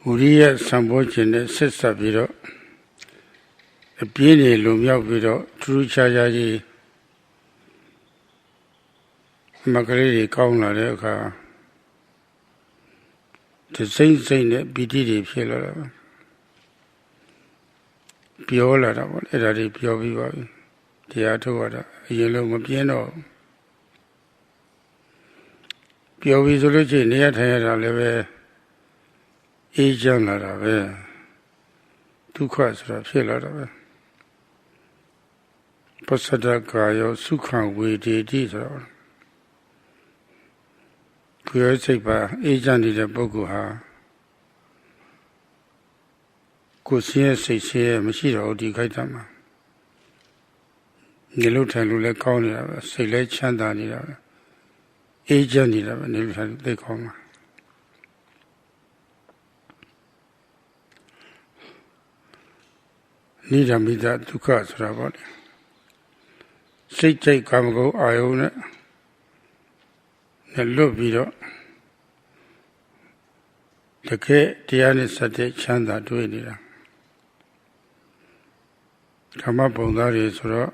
Uriya Sambojjhanga Sissa Biro, a Pieni Lumia Biro, True Chajaji, Macaroni Kauna Leka, the same thing that BD Pilla Piola, Edari Piovi, Teatro, Yellow Piano. Piovi Zuluji near Tayada Leve. Asian Arabe, two quarts of Philarabe. Passadawgyi U Panditabhivamsa. Kuyasipa, Asian is a Boguha. Kusia Sixia, Machiro di Kaitama. Niluta Lule Kauni, Sele Chandani, Asian is a Niluta de Koma. Nidamida Dukas Rabot. Say take Kamago, I own it. The Lubido. The K. Diana Sate Chanda Duinida. Come up on that is the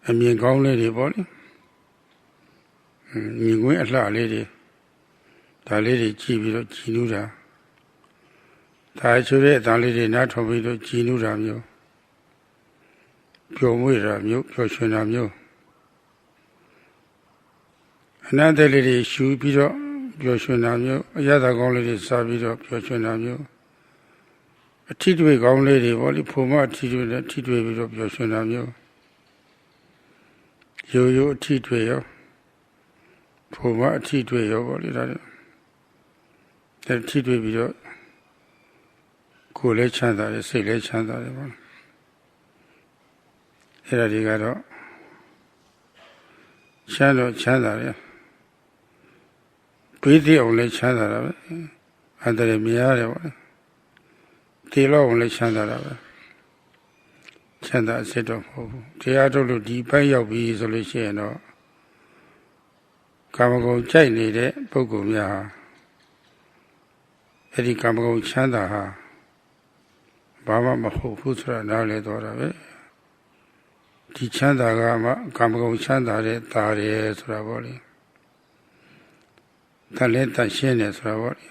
Yangon lady body. You went at la lady. The lady Chibiro Chinuda. The Achure, the lady Natobido Chinuramio. Pure Muramio, Pure Shunamio. Another lady Shubiro, Pure Shunamio, another lady Sabido, Pure Shunamio. A Tidway gone lady, Wally Puma, Tidway, Pure Shunamio. Yo Tidway, Puma, Tidway, Wally. The Tidway video Kule Chanda, Sile Chanda. Eradigado Chanda. Pretty only Chanda, and the Miare. Tilo only Chanda. Chanda said of Teatro di Payobi isolation. Kamago Chinese, Pogumia. Eddie Kamago Chanda, Baba Maho Putra, Nale Dora, Tichanda Kamago Chanda, Tare, Sravoli, Talenta Shene, Sravoli,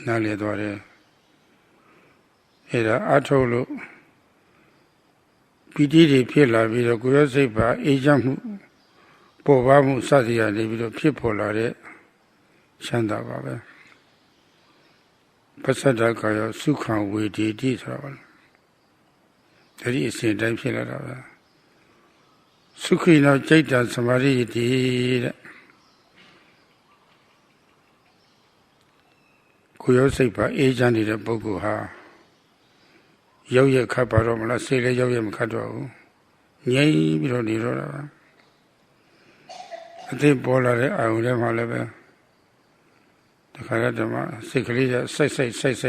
Nale Dore, Era Atolo, Pididi Pilla, Vido Guyasepa, Ejamu, Povamu Sadia, Vido Pipolare, Chanda Baba. Passadawgyi U Panditabhivamsa. That is the time Philarabe. Sukhina Jaita Samadhi did Kuyosipa, Asian is a Boguha. Yoya Kaparomla, Sele Yoyam Kado. Yea, Bironira. I think Bolare, I will have Malebe. The Karadama, Secretary,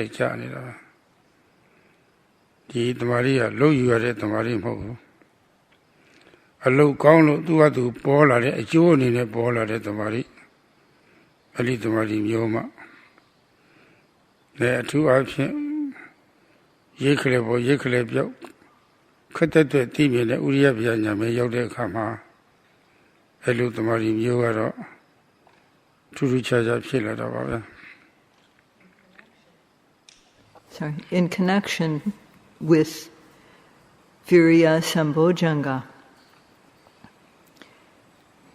Janida. The Maria, low you are at the Marim. A low count to do Polar, a June in a Polar at the Mari. A little Marim Yoma. There are two options. Yekleb or Yekleb Yok. Cut at the team in the Uriabiana may Yode Kama. A little Marim Yoro. Sorry, in connection with Virya Sambojjhanga,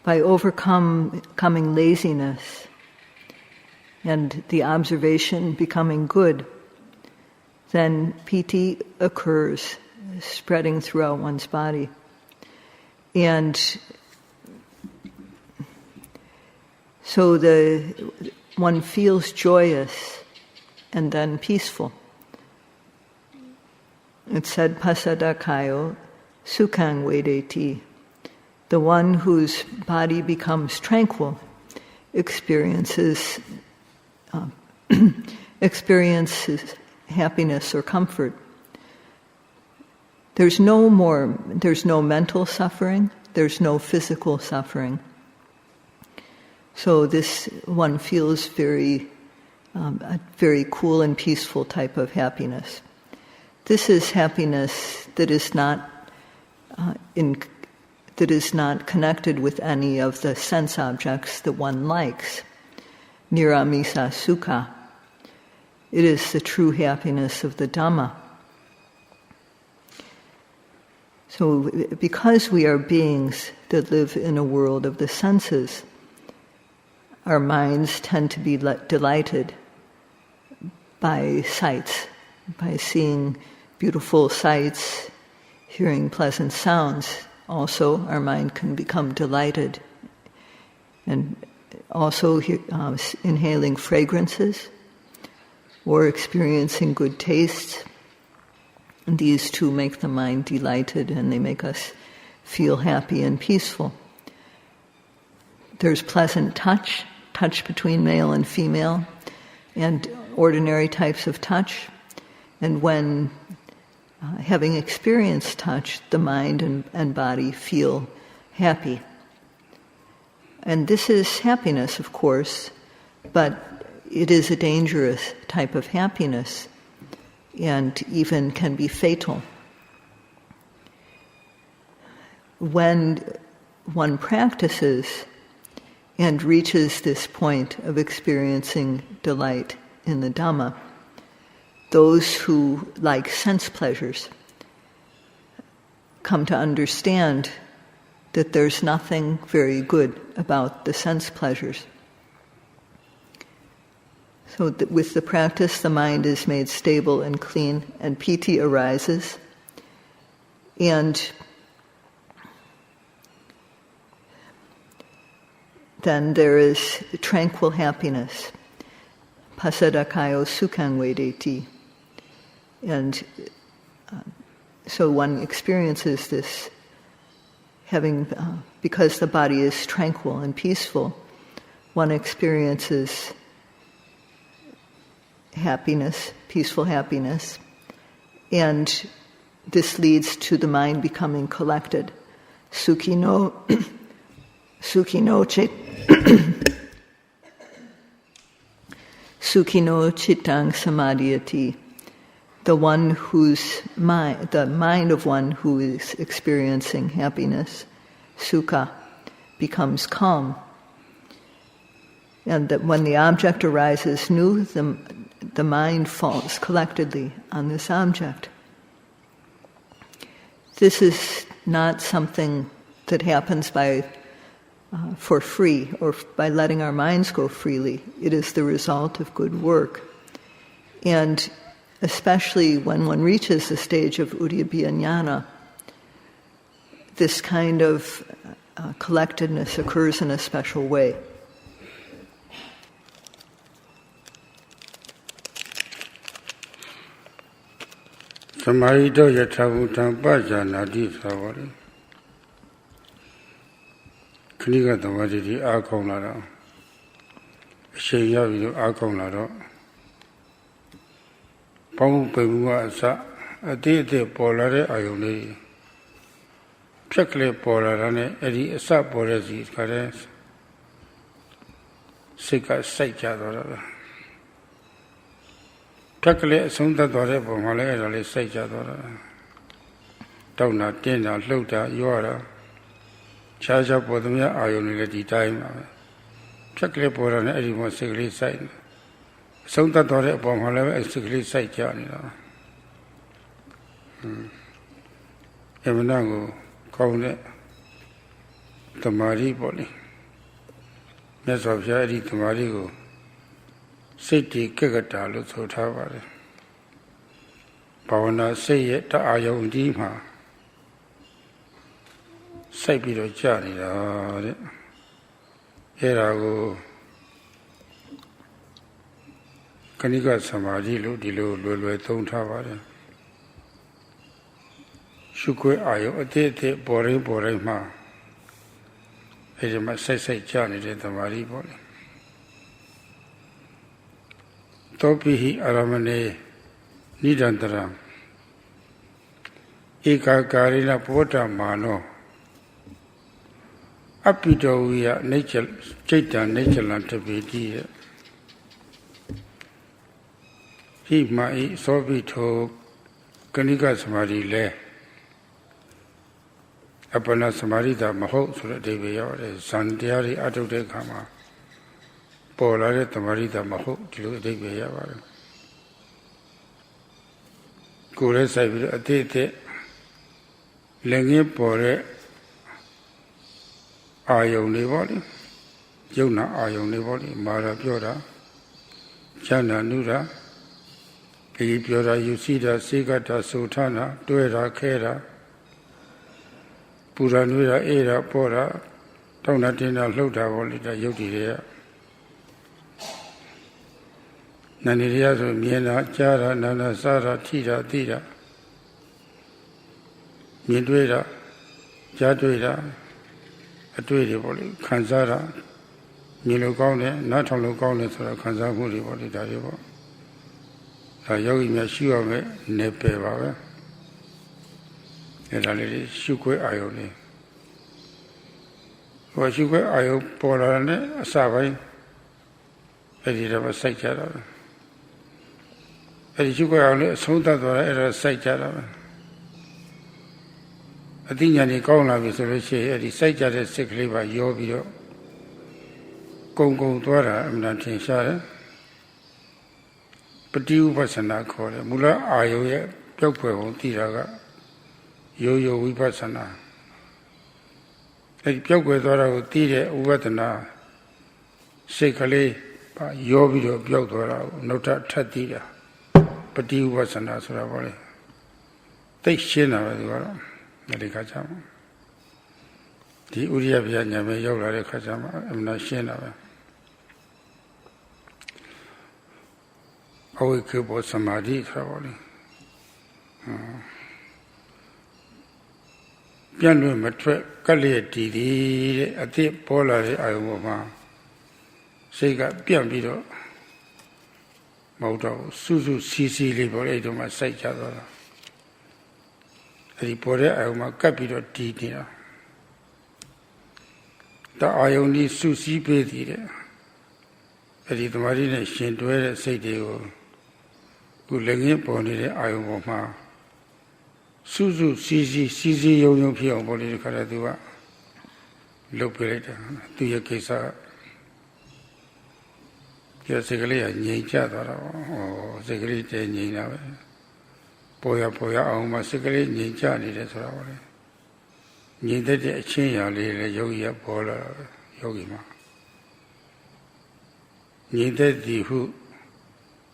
by overcoming laziness and the observation becoming good, then piti occurs, spreading throughout one's body. And so one feels joyous and then peaceful. It said, Passadawgyi U Panditabhivamsa. The one whose body becomes tranquil experiences happiness or comfort. There's no mental suffering, there's no physical suffering. So this one feels a very cool and peaceful type of happiness. This is happiness that is not connected with any of the sense objects that one likes. Niramisa sukha. It is the true happiness of the Dhamma. So because we are beings that live in a world of the senses, our minds tend to be delighted by sights, by seeing beautiful sights, hearing pleasant sounds. Also, our mind can become delighted. And also inhaling fragrances or experiencing good tastes. And these two make the mind delighted and they make us feel happy and peaceful. There's pleasant touch between male and female, and ordinary types of touch. And when having experienced touch, the mind and body feel happy. And this is happiness, of course, but it is a dangerous type of happiness and even can be fatal. When one practices and reaches this point of experiencing delight in the Dhamma, those who like sense pleasures come to understand that there's nothing very good about the sense pleasures. So that with the practice, the mind is made stable and clean, and piti arises, and then there is tranquil happiness. Pasadakayo sukhang vedeti. And so one experiences this because the body is tranquil and peaceful, one experiences happiness, peaceful happiness, and this leads to the mind becoming collected. Sukhino chittang samadhyati. The mind of one who is experiencing happiness, sukha, becomes calm. And that when the object arises new, the mind falls collectedly on this object. This is not something that happens for free or by letting our minds go freely. It is the result of good work. And especially when one reaches the stage of Uddiyabhiya Jnana, this kind of collectedness occurs in a special way. Samadhi do yathabhutang pajanati savali. Kniga Samadhi di akaung la do. Ashain ya bi lo akaung la do. Paung pebu wa asa ate paw la de ayong li. Phyak kle paw la da ne edi asa paw de si ka de sait ka sait ja twa da. Phyak kle asong tat twa de paw ma le ai da le sait ja twa da. Tauk na tin da hlaut da yaw da. Cha cha paw thmya ayong ni le di time ma be. Phyak kle paw da ne edi ma sait kle sait. Asong tat twa de paw ma le ai sait kle sait ja ni da. Emana ko kaung de Samadhi paw ni. Myat Swami Bhaya edi Samadhi ko sait ti kekkata lo so tha pa de. Bhavana sait ye ta ayong ji ma sait pi lo ja ni da de. Ai da ko Kanika Samadhi lo di lo lwe thong tha pa de. Shukwe ayong ate paw rai ma ai ma sait ja ni de Samadhi paw ni. Topihi aramane nidantara eka karina pota mano Apitoya nature Cheta nature to be dear. He might so be told Kanika Samadhi le Apana Samadhi that Maho so that they be out as Sandiari Atu de Kama Polare Tamarita Maho to the be out. Kure Sabi Atete Lengi Pore Ayo Nivoli Juna Ayo Nivoli Mara Pura Jana Nura Pura Yusida Sigata Sultana Duera Kera Pura Nura Era Pora Donatina Lota Volita Yoti Naniria Miena Jara Nana Sara Tira Tira Midwera Jadwera a tweedy body, Kanzara, Milogone, not on Logone, so a Kanzamuri body, Daribo. A yogi Mashua me, Nepe, and a little Shukwe Ione. Was Shukwe Io Polane, a Savai, a little Sajara. A Shukwe Sunda, a Sajara. I think any corner with the Sayadaw sickly by Yobio Congo Dwara, I'm not in Shara. But you was an accord, Mula Ayo, Piopo, Tiraga, Yo vipassana. A Piopo Dwara, Tire, Uvatana, sickly by Yobio, Piodora, Nota Tatira. But you was an answer. Take Shina. Medicajama. The Uria Vianya may yoga Kajama, I'm not Shena. Oh, we could put Samadhi traveling. Piano Matre, Kali, a deep polar Ioma. Sega Piambito Moto, Suzu Sisi liberated my sight. Report Ioma Capito Titina. The Ioni Susi Pedire. At the Marina Shintuere Sayadaw, who lay upon it Ioma. Suzu Sisi Young Pio Body Caradua. Locate to your case. Yes, a Ninja or Secretary Nina. Poya Oma Secretary Ninja needed to our needed a change a little yogi pola yogima. Needed the who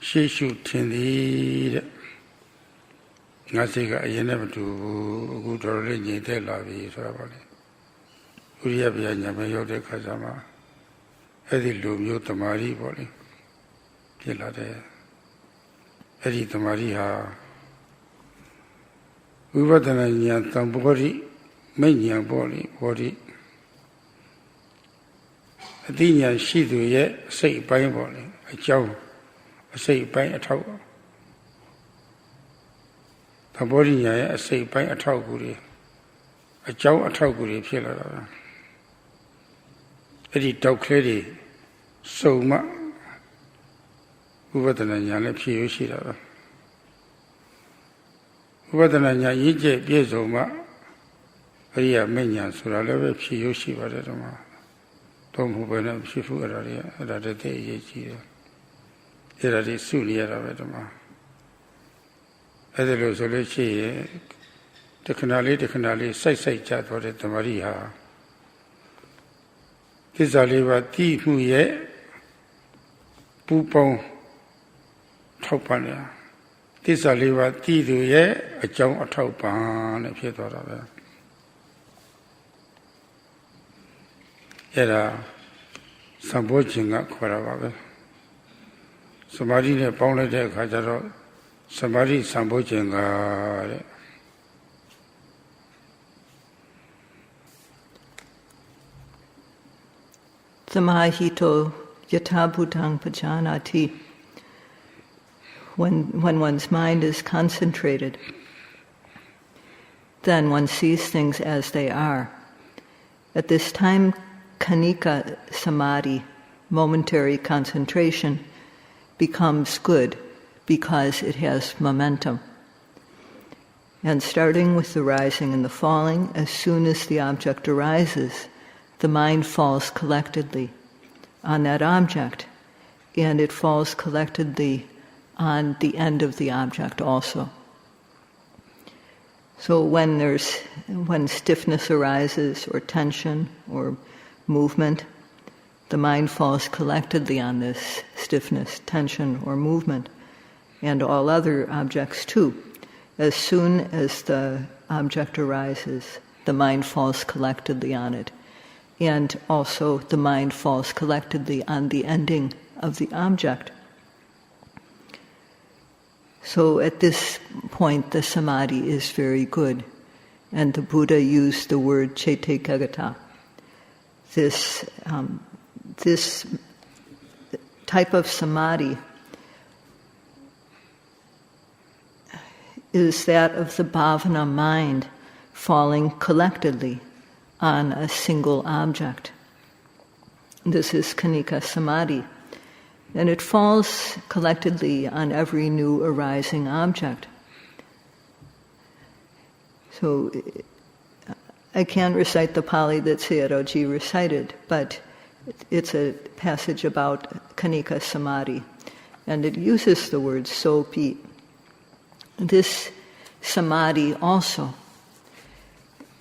she should tend the Nasika, I never to go to a needed lavi traveling. Uria Bianya Mayote Kazama, Eddie Lumio Tamari body. Kilade Eddie Tamariha. Vipassana Tambori, Mania body. A dinya shidu yet, say by body, a jow, a say by a tower. Tambori, a say by a toguri, a jow a toguri pillar. Eddie dog clearly, so much. Vipassana Yana Pioshira. Vipassana Yije Piezoma, Ria Menya, Suraleve, Pioshi, Vadama, Tom Hubana, Shifu Area, Radate Yechi, Eradi Sunia Vadama. Adelo Solechi, the canali, Sai chat for the Maria. Kizaliva Ti Muye, Pupon, Topania. This a liver tea do ye, a jump a topan, if you thought of it. Era Sambojjhanga Korava. Samadhi ne Paula de Kajaro, Samadhi Sambojjhanga. Samahito yatabhutang pajanati. When one's mind is concentrated, then one sees things as they are. At this time, Khanika Samadhi, momentary concentration, becomes good because it has momentum. And starting with the rising and the falling, as soon as the object arises, the mind falls collectedly on that object, and it falls collectedly on the end of the object also. So when stiffness arises, or tension, or movement, the mind falls collectedly on this stiffness, tension, or movement, and all other objects too. As soon as the object arises, the mind falls collectedly on it, and also the mind falls collectedly on the ending of the object. So at this point, the samadhi is very good, and the Buddha used the word cetekagata. This type of samadhi is that of the bhavana mind falling collectedly on a single object. This is Khanika Samadhi. And it falls collectedly on every new arising object. So I can't recite the Pali that Sayadawgyi recited, but it's a passage about Khanika Samadhi, and it uses the word sopi. This samadhi also,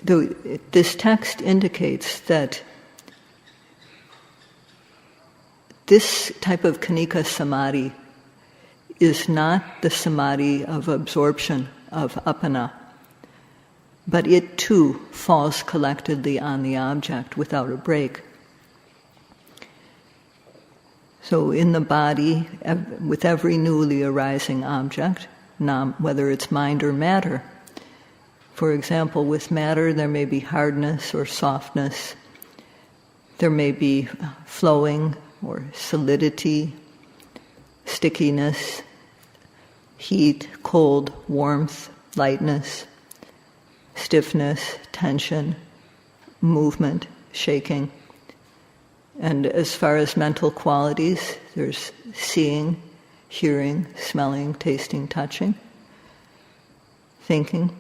this text indicates that this type of Khanika Samadhi is not the samadhi of absorption of apana, but it too falls collectedly on the object without a break. So in the body, with every newly arising object, whether it's mind or matter, for example, with matter there may be hardness or softness, there may be flowing or solidity, stickiness, heat, cold, warmth, lightness, stiffness, tension, movement, shaking. And as far as mental qualities, there's seeing, hearing, smelling, tasting, touching, thinking.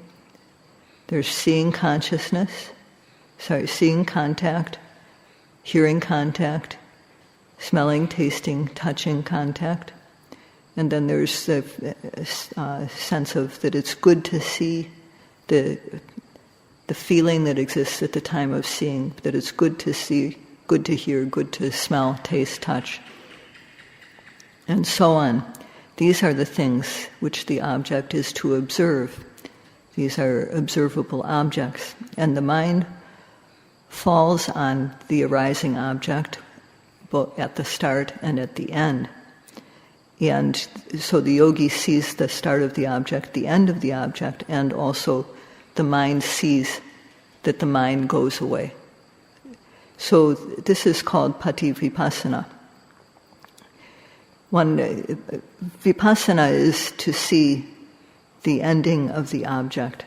There's seeing contact, hearing contact, smelling, tasting, touching contact. And then there's the sense of that it's good to see, the feeling that exists at the time of seeing, that it's good to see, good to hear, good to smell, taste, touch, and so on. These are the things which the object is to observe. These are observable objects. And the mind falls on the arising object both at the start and at the end. And so the yogi sees the start of the object, the end of the object, and also the mind sees that the mind goes away. So this is called pati vipassana. Vipassana is to see the ending of the object.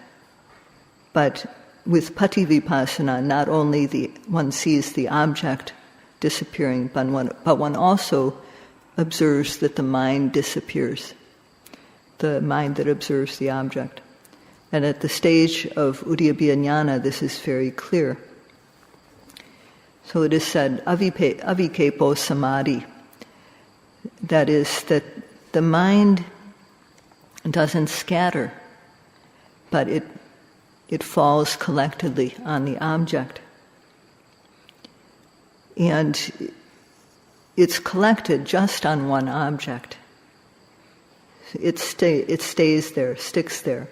But with pati vipassana, not only one sees the object disappearing, but one also observes that the mind disappears, the mind that observes the object. And at the stage of udyabbiya jnana, this is very clear. So it is said, avikepo samadhi. That is, that the mind doesn't scatter, but it falls collectedly on the object. And it's collected just on one object. It stays there, sticks there.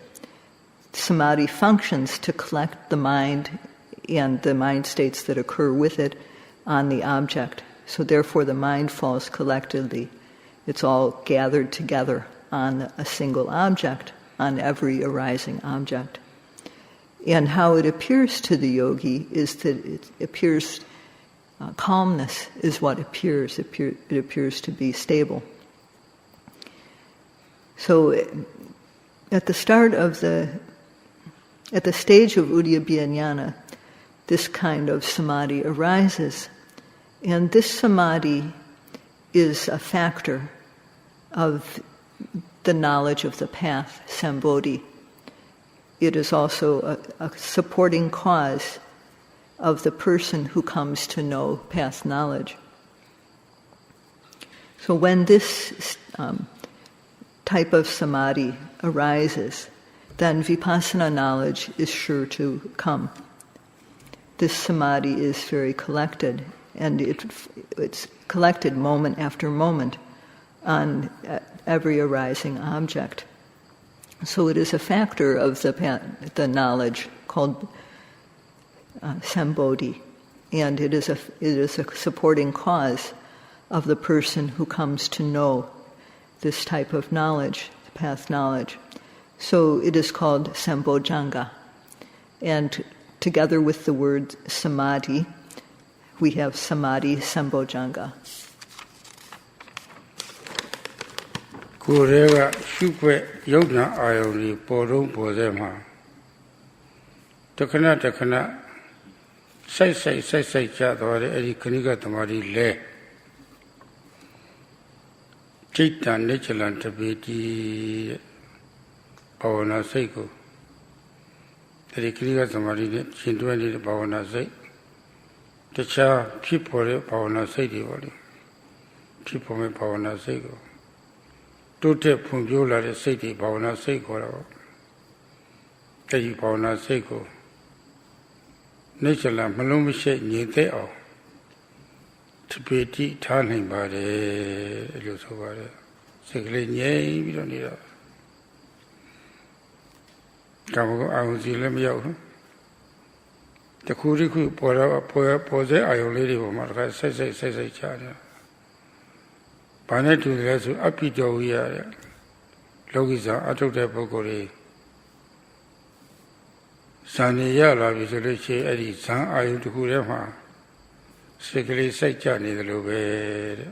Samadhi functions to collect the mind and the mind states that occur with it on the object. So therefore the mind falls collectedly. It's all gathered together on a single object, on every arising object. And how it appears to the yogi is that it appears, calmness is what appears. It appears to be stable. So at the stage of udyabbiya jnana, this kind of samadhi arises. And this samadhi is a factor of the knowledge of the path, Sambodhi. It is also a supporting cause of the person who comes to know path knowledge. So when this type of samadhi arises, then vipassana knowledge is sure to come. This samadhi is very collected, and it's collected moment after moment on every arising object. So it is a factor of the knowledge called Sambodhi, and it is a supporting cause of the person who comes to know this type of knowledge, the path knowledge. So it is called Sambojjhanga. And together with the word Samadhi, we have Samadhi Sambojjhanga. ကိုယ်တည်းကရှုွက်ယုံနာအာယုန်ကြီးပေါ်တော့ပေါ်တဲ့မှာတခဏတခဏစိုက်ကြသွားတယ်အဲ့ဒီခဏိကသမารီလဲจิตတန်နေချလန်တပေတီဘာဝနာစိတ်ကိုအဲ့ဒီခဏိကသမารီနဲ့ရှင်တွဲနေတဲ့ဘာဝနာစိတ်တခြားဖြစ်ပေါ်တဲ့ဘာဝနာစိတ်တွေပေါ့လေဖြစ်ပေါ်မဲ့ဘာဝနာစိတ်ကိုတိုးတက်ဖွံ့ဖြိုးလာတဲ့စိတ်တွေဘာဝနာစိတ်ခေါ်တာပေါ့အဲဒီဘာဝနာစိတ်ကိုနေချလာမလုံးမရှိငြိမ်သက်အောင်တပေတိထားနိုင်ပါတယ်လို့ဆိုပါတယ်စိတ်ကလေးငြိမ်ပြီးတော့နေတာကာမဂုဏ်အာရုံစီလည်းမရောက်ဘူးတခုပေါ်စေအာယုံလေးတွေပေါ်မှာတစ်ခါစိုက်ချတယ်ဘာနဲ့တူတယ်လဲဆိုအပိတော်ဝိရတဲ့လောကီစာအထုတ်တဲ့ပုဂ္ဂိုလ်တွေဇာနေရလာပြီဆိုလို့ရှိရင်အဲ့ဒီဇံအာယုတစ်ခုထဲမှာစိတ်ကလေးစိုက်ကြနေတယ်လို့ပဲတဲ့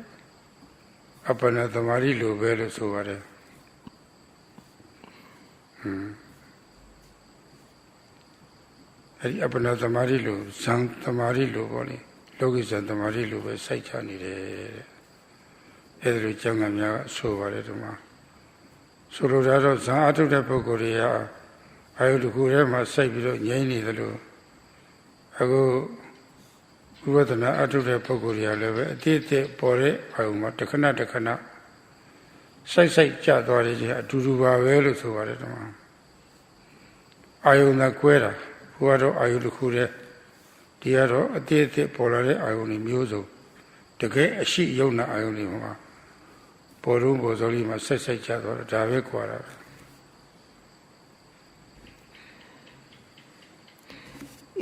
အပ္ပနာသမารိလိုပဲလို့ဆိုပါတယ်အဲ့ဒီအပ္ပနာသမารိလိုဇံသမารိလိုပေါ့လေလောကီဇံသမารိလိုပဲစိုက်ချနေတယ်တဲ့အဲ့ဒါလိုကျမ်းဂန်များကဆိုပါတယ်ဒီမှာဆိုလိုတာတော့ဇာအထုတ်တဲ့ပုဂ္ဂိုလ်တွေဟာအာယုတစ်ခုထဲမှာစိုက်ပြီးတော့ငြိမ့်နေတယ်လို့အခုဝိပဿနာအထုတ်တဲ့ပုဂ္ဂိုလ်တွေကလည်းပဲအတိအကျပေါ်တဲ့အာယုမှာတခဏစိုက်ကြသွားတယ်ကြီးအတူတူပါပဲလို့ဆိုပါတယ်ဒီမှာအာယုနဲ့ကွဲတာဘုရားတော့အာယုတစ်ခုတည်းဒီကတော့အတိအကျပေါ်လာတဲ့အာယုတွေမျိုးစုံတကယ်အရှိယုံနာအာယုတွေမှာပေါ်တော့ပေါ်စောလေးမှာစိုက်ကြသွားတာဒါပဲကွာတာပဲ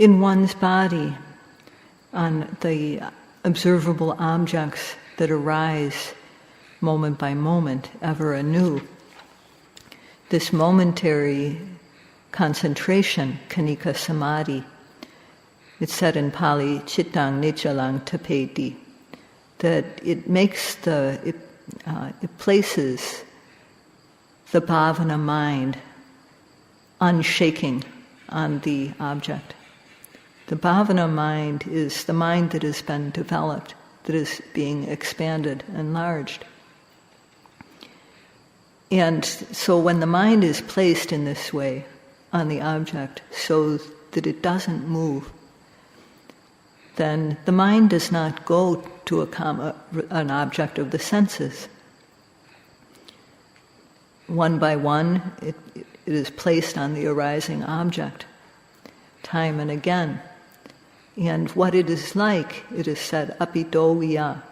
In one's body, on the observable objects that arise moment by moment, ever anew, this momentary concentration, kanika samadhi, it's said in Pali, chittang nichalang tapeti, that it places the bhavana mind unshaking on the object. The bhavana mind is the mind that has been developed, that is being expanded, enlarged. And so when the mind is placed in this way on the object so that it doesn't move, then the mind does not go to an object of the senses. One by one, it is placed on the arising object, time and again. And what it is like, it is said, apidoviya.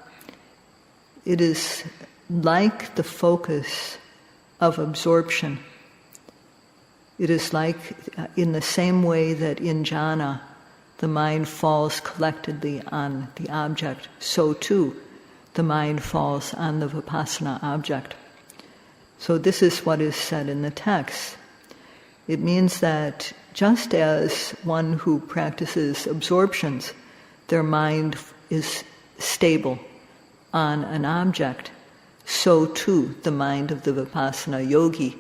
It is like the focus of absorption. It is like, in the same way that in jhana, the mind falls collectedly on the object, so too the mind falls on the vipassana object. So this is what is said in the text. It means that just as one who practices absorptions, their mind is stable on an object, so too the mind of the vipassana yogi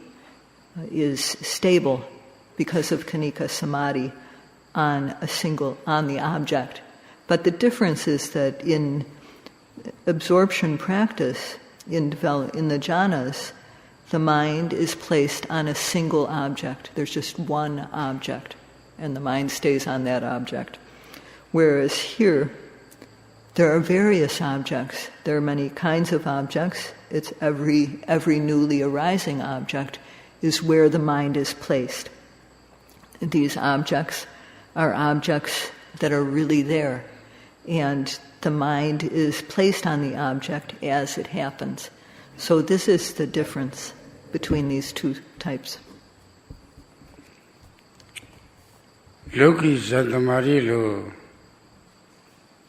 is stable because of kanika samadhi on the object. But the difference is that in absorption practice, in the jhanas, the mind is placed on a single object. There's just one object, and the mind stays on that object. Whereas here, there are various objects. There are many kinds of objects. It's every newly arising object is where the mind is placed. These objects are objects that are really there, and the mind is placed on the object as it happens. So this is the difference between these two types. Loki Samadhi lo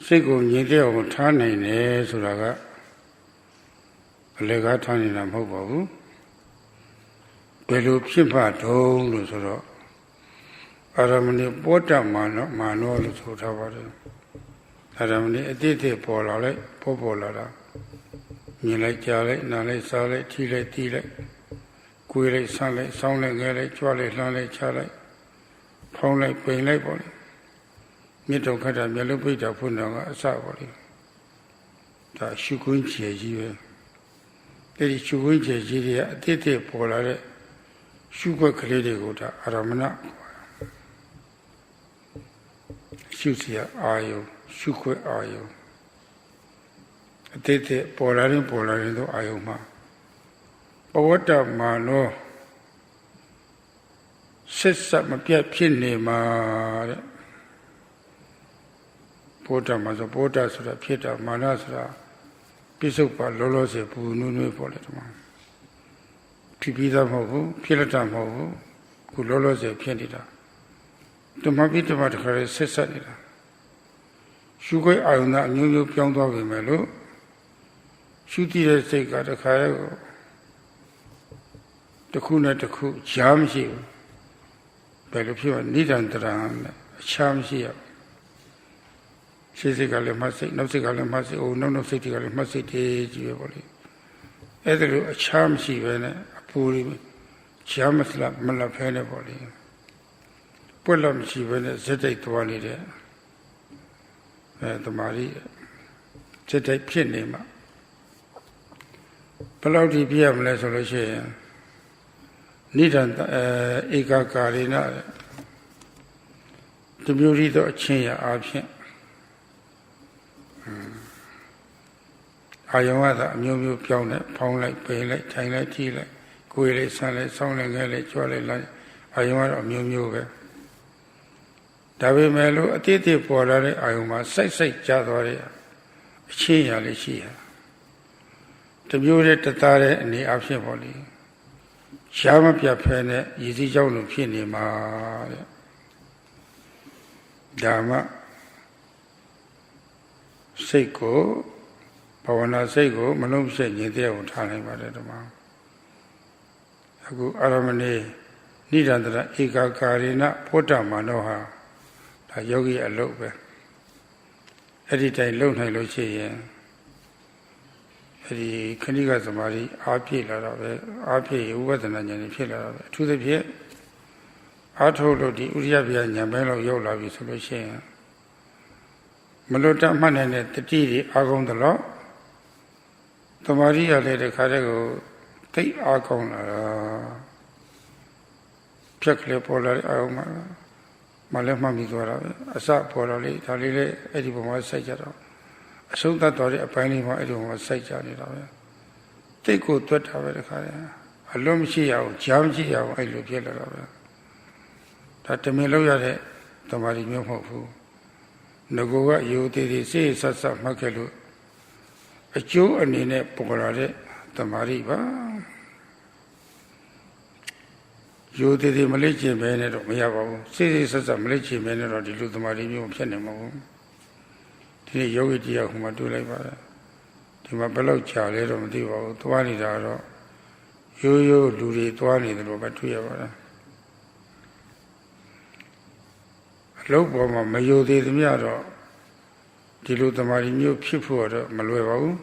Siko Nideo Tane Suraga Lega Tani Namobu Belu Pimpa Dong Lusoro Aramani Bota Mano Lusotavare Aramani Edite Polale Popolara Nilai Jale, Nale Sale, Tile Tile Quile Sale, Soundle Gale, Chwale Lale Chale Pole Pele Boli Mito Kata Melopita Punaga Savoli Da Shukunchi. There is Shukunchi, Tete Polare, Shuka Kredegota, Aramana Shusia Ayo, Shukwe Ayo. Tete Polarin do Ayoma. Pawata Mano sets up my Piapine Ma Pota Mazo Pota Sura Pieta Manasra Pisopa Lolose Pununu Poletama Pipita Movu, Pilata Movu, Kulolose Pianita. The Mabita Matakare Sessanita. Sugar Ayuna New Pyongo Melo. Shuti take out a cargo. The Kuna the Ku, Jamshi, Belopio, Nidandran, Chamsia. Physically must say, no cigar must say, oh, no city must say, Jivoli. Either a Chamsi, when a Puri, Chamasla, Malapeneboli. Pulam she when a Zete to one there. The Maria. Zete Pinema. Palauti PM resolution. Nidan Ega Karina. The beauty of China option. Ayawada, Mu Pione, Pound like Pay like China Tea like Kuile Sunlight, Sound like Gale, Jolly like Ayawada, Mu. Davi Melo, a titi porare, Ayuma, Sai Jadore, Chia Licia. The beauty Tatare and the option body. Shama Piapene, Easy Jono Pinima Dhamma Seiko, Pavana Seiko, Malum said, Yedeo Tani Madama. Agu Aramane, Nidandra, Eka Karina, Pota Manoha, a yogi a lobe. Every time Lone Haloche. The Kaniga Samadhi, RP RP, who was an onion pillar to the pier. I told the Uriabia and Yamelo Yola with solution. Malota Manet, the Tidi, Agon the law. The Maria led a cargo, take Agon, Chakle Polar, Malema Mizora, Asa Polale, Talile, Ediboma Sajaro. So that a penny was such a little. They go to it, a lumsy out, jamsy out, I look yellow. That the Meloya, the Marimio Hofu. Nagoa, you did say such a Makelu. A Jew and in a Polarade, the Mariba. You did the Malaysian Bennett of Miavo, say such a Malaysian Bennett or the Marimio Penemo. The yogi whom I do like the Mabelo Charlie of the Twani Daro, you do the Twani the Robatuya. Low Boma, Mayo de Miaro, the Lutamari new people, Malueva.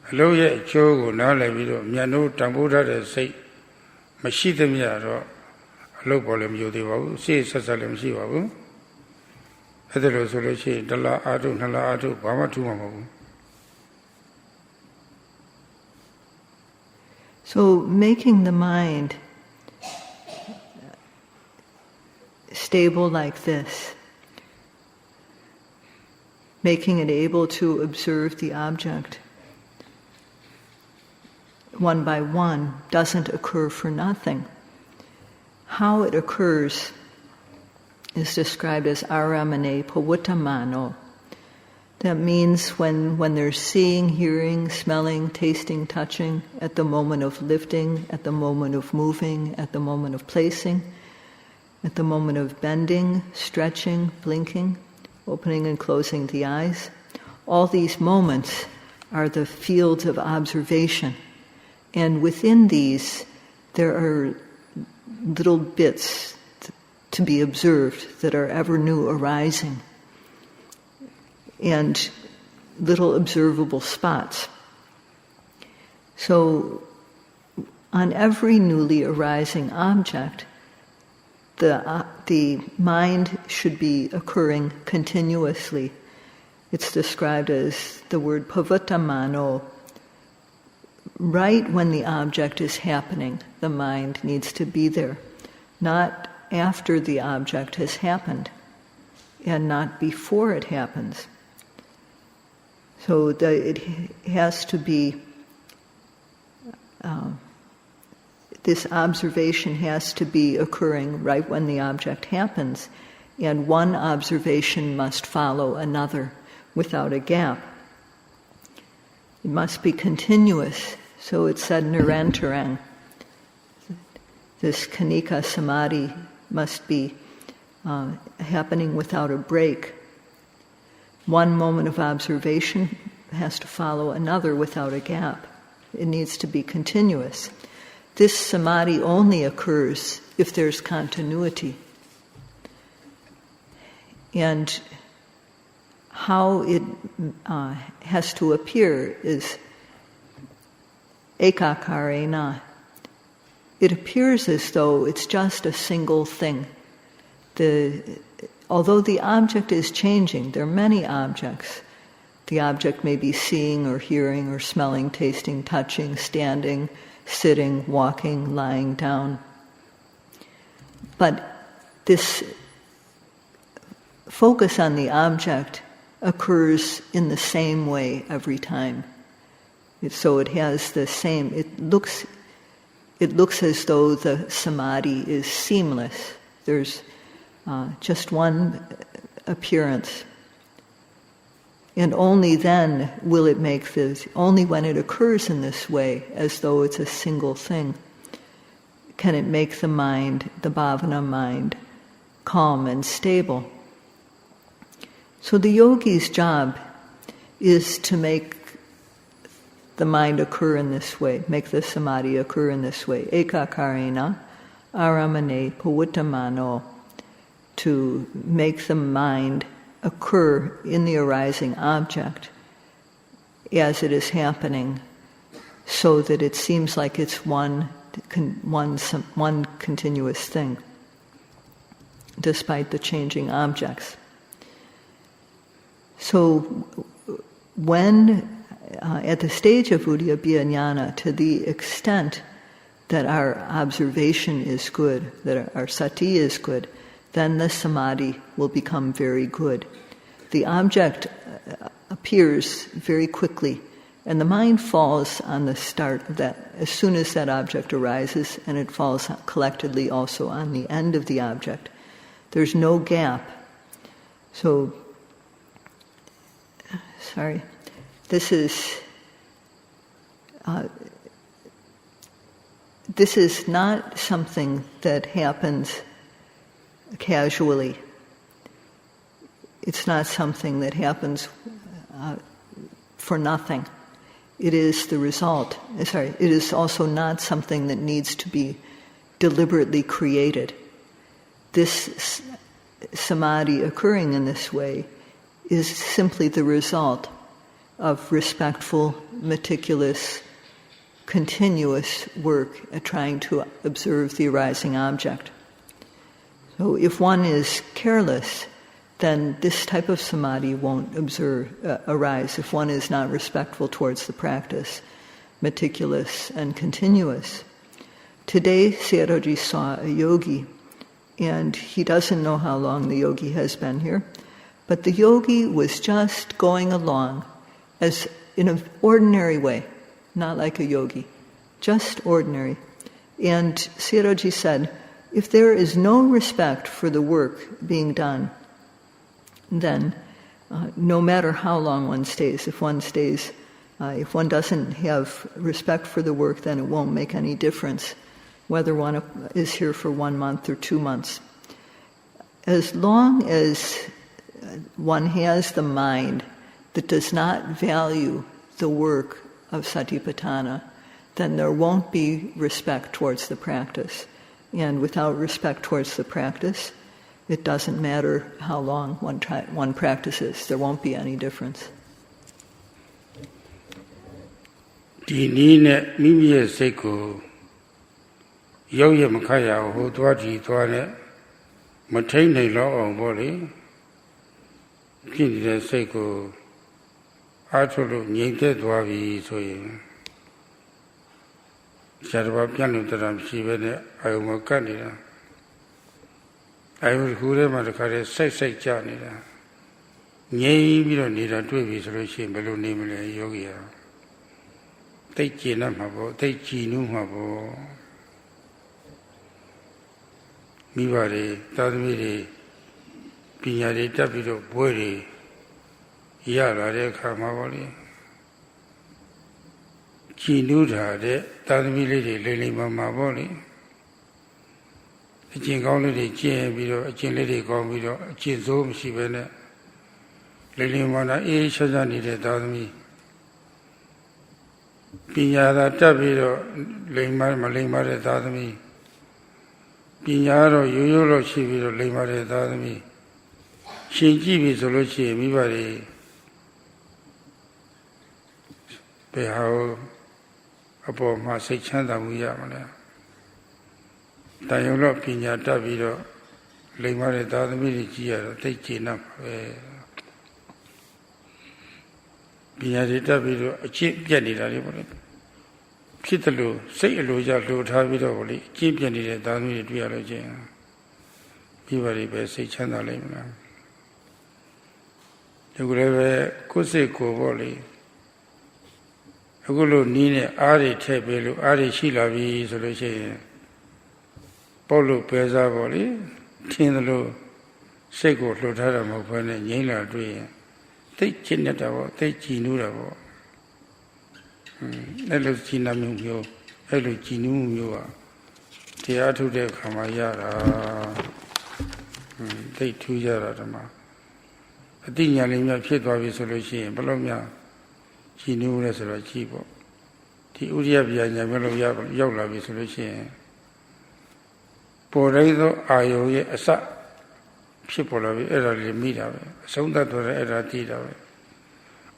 Hello, yet, Joe, now let me do Miano Tambuda, say, Machita Miaro, အလုပ်ပေါ်လည်းမယူသေးပါဘူးရှေ့ဆက်ဆက်လည်းမရှိပါဘူးအဲ့ဒါလို့ဆိုလို့ရှိရင်တစ်လအားထုတ်နှစ်လအားထုတ်ဘာမှထူးမှာမဟုတ်ဘူး So making the mind stable like this, making it able to observe the object one by one doesn't occur for nothing. How it occurs is described as aramane pavuttamano. That means when there's seeing, hearing, smelling, tasting, touching, at the moment of lifting, at the moment of moving, at the moment of placing, at the moment of bending, stretching, blinking, opening and closing the eyes. All these moments are the fields of observation. And within these, there are little bits to be observed that are ever new arising, and little observable spots. So, on every newly arising object, the mind should be occurring continuously. It's described as the word pavuttamano. Right when the object is happening, the mind needs to be there, not after the object has happened, and not before it happens. So it has to be, this observation has to be occurring right when the object happens, and one observation must follow another without a gap. It must be continuous, so it's said nirantarang. This kanika samadhi must be happening without a break. One moment of observation has to follow another without a gap. It needs to be continuous. This samadhi only occurs if there's continuity. And how it has to appear is ekakarena. It appears as though it's just a single thing. Although the object is changing, there are many objects. The object may be seeing or hearing or smelling, tasting, touching, standing, sitting, walking, lying down. But this focus on the object occurs in the same way every time. So it has the same, it looks as though the samadhi is seamless. There's just one appearance. And only then will it make this, only when it occurs in this way, as though it's a single thing, can it make the mind, the bhavana mind, calm and stable. So the yogi's job is to make the mind occur in this way, make the samadhi occur in this way. Ekakarena, aramane pavuttamano, to make the mind occur in the arising object as it is happening, so that it seems like it's one continuous thing, despite the changing objects. So when, at the stage of uddiyabhya jnana, to the extent that our observation is good, that our sati is good, then the samadhi will become very good. The object appears very quickly, and the mind falls on the start of that, as soon as that object arises, and it falls collectedly also on the end of the object. There's no gap. So, this is not something that happens casually. It's not something that happens for nothing. It is the result. It is also not something that needs to be deliberately created. This samadhi occurring in this way is simply the result of respectful, meticulous, continuous work at trying to observe the arising object. So if one is careless, then this type of samadhi won't arise. If one is not respectful towards the practice, meticulous and continuous. Today, Sayadawgyi saw a yogi, and he doesn't know how long the yogi has been here, but the yogi was just going along as in an ordinary way, not like a yogi, just ordinary. And Sayadawgyi said, if there is no respect for the work being done, then no matter how long one stays, if one doesn't have respect for the work, then it won't make any difference whether one is here for 1 month or 2 months. As long as one has the mind that does not value the work of satipatthana, then there won't be respect towards the practice. And without respect towards the practice, it doesn't matter how long one practices. There won't be any difference. ဒီနည်းနဲ့မိမိရဲ့စိတ်ကိုရောက်ရမခတ်ရအောင်ဟိုသွားကြည့်သွားနဲ့မထိန်နိုင်တော့အောင်ပေါ့လေဖြစ်နေတဲ့စိတ်ကိုအားထုတ်လို့ငြိမ်သက်သွားပြီဆိုရင်ဆရာတော်ပြန်လို့တရားမရှိပဲနဲ့အာယုံမကတ်နေတာအာယုံတစ်ခုထဲမှာတစ်ခါတည်းစိုက်ကြနေတာငြိမ်ပြီးတော့နေတာတွေ့ပြီဆိုလို့ရှိရင်ဘယ်လိုနေမလဲယောဂီဟာသိကျင်တတ်မှာပေါ့သိကြည်နူးမှာပေါ့မိဘတွေသာသမီတွေပညာတွေတက်ပြီးတော့ဘွဲတွေရလာတဲ့အခါမှာပေါ့လေကြည်နူးတာတဲ့သာသမီလေးတွေလိမ့်လိမ့်မာမာပေါ့လေအကျင့်ကောင်းလေးတွေကျင့်ပြီးတော့အကျင့်လေးတွေကောင်းပြီးတော့အကျင့်ဆိုးမရှိပဲနဲ့လိမ့်လိမ့်မာမာအေးချမ်းနေတဲ့သာသမီပညာသာတက်ပြီးတော့လိမ္မာမလိမ္မာတဲ့သာသမီပညာတော့ရိုးရိုးလို့ရှိပြီးတော့လိမ္မာတဲ့သာသမီရှင်ကြည့်ပြီဆိုလို့ရှိရင်မိဘတွေဘယ်ဟာအပေါ်မှာစိတ်ချမ်းသာမှုရမလဲတန်ရုံတော့ပညာတက်ပြီးတော့လိမ္မာတဲ့သာသမီတွေကြည့်ရတော့သိကျင်တ်မှာပဲပညာတွေတက်ပြီးတော့အကျင့်ပြတ်နေတာလေပေါ့လေဖြစ်တယ်လို့စိတ်အလိုကြလိုထားပြီးတော့ပေါ့လေအကျင့်ပြတ်နေတဲ့သာသမီတွေတွေ့ရလို့ချင်းပြီးပါလိမ့်ပဲစိတ်ချမ်းသာလိမ့်မလားဒီလိုလည်းပဲကိုယ်စိတ်ကိုပေါ့လေအခုလိုနီးနဲ့အားတွေထည့်ပေးလို့အားတွေရှိလာပြီဆိုလို့ရှိရင်ပုတ်လို့ပဲစားပေါ့လေထင်းတယ်လို့စိတ်ကိုလှုပ်ထားတာမဟုတ်ဘဲနဲ့ငြိမ့်လာတွေ့ရင်သိကျင့်နေတာပေါ့သိကြည်နူးတာပေါ့အဲ့လိုကြည်နမှုမျိုးအဲ့လိုကြည်နူးမှုမျိုးဟာတရားထုတ်တဲ့အခါမှာရတာသိထူးရတာဓမ္မအတိညာလေးများဖြစ်သွားပြီဆိုလို့ရှိရင်ဘယ်လိုများကြည်နူးလဲဆိုတော့ကြည်ပေါ့ဒီဥရိယပြညာဘယ်လိုရောက်လာပြီဆိုလို့ရှိရင်ပေါ်တိုင်းသောအာယုံရဲ့အစဖြစ်ပေါ်လာပြီအဲ့ဒါလေးမိတာပဲအဆုံးသတ်တော့အဲ့ဒါသိတာပဲ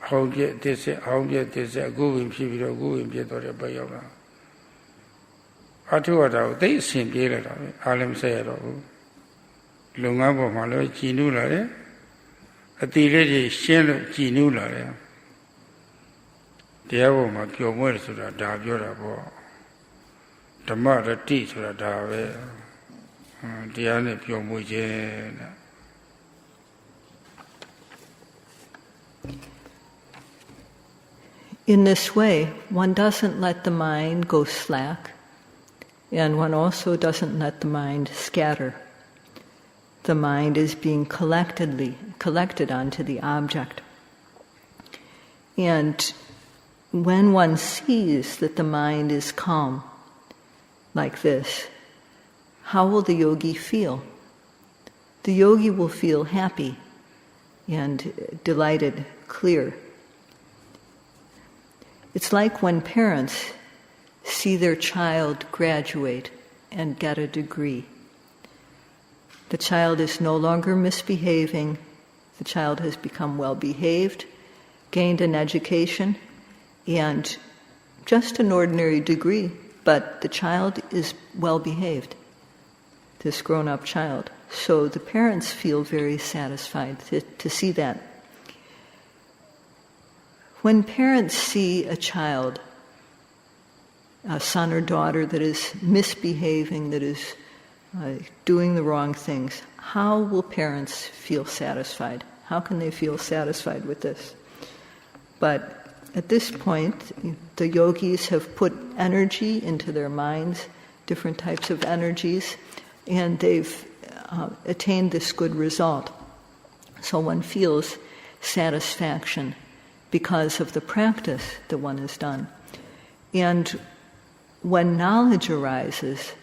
အဟောင်းပြည့်တစ်ဆက်အဟောင်းပြည့်တစ်ဆက်အခုဝင်ဖြစ်ပြီးတော့အခုဝင်ပြည့်တော့တဲ့ဘက်ရောက်လာအထုရတာကိုသိအစဉ်ပြေးလာတာပဲအားလည်းမဆက်ရတော့ဘူးလုပ်ငန်းပေါ်မှာလည်းကြည်နူးလာတယ်အတိလေးတွေရှင်းလို့ကြည်နူးလာတယ်တရားပေါ်မှာပျော်မွေ့တယ်ဆိုတာဒါပြောတာပေါ့ဓမ္မရတိဆိုတာဒါပဲတရားနဲ့ပျော်မွေ့ခြင်းတဲ့ In this way, one doesn't let the mind go slack, and one also doesn't let the mind scatter. The mind is being collected onto the object. And when one sees that the mind is calm, like this, how will the yogi feel? The yogi will feel happy and delighted, clear. It's like when parents see their child graduate and get a degree. The child is no longer misbehaving. The child has become well-behaved, gained an education, and just an ordinary degree, but the child is well-behaved, this grown-up child. So the parents feel very satisfied to see that. When parents see a child, a son or daughter that is misbehaving, that is doing the wrong things, how will parents feel satisfied? How can they feel satisfied with this? But at this point, the yogis have put energy into their minds, different types of energies, and they've attained this good result. So one feels satisfaction because of the practice that one has done. And when knowledge arises,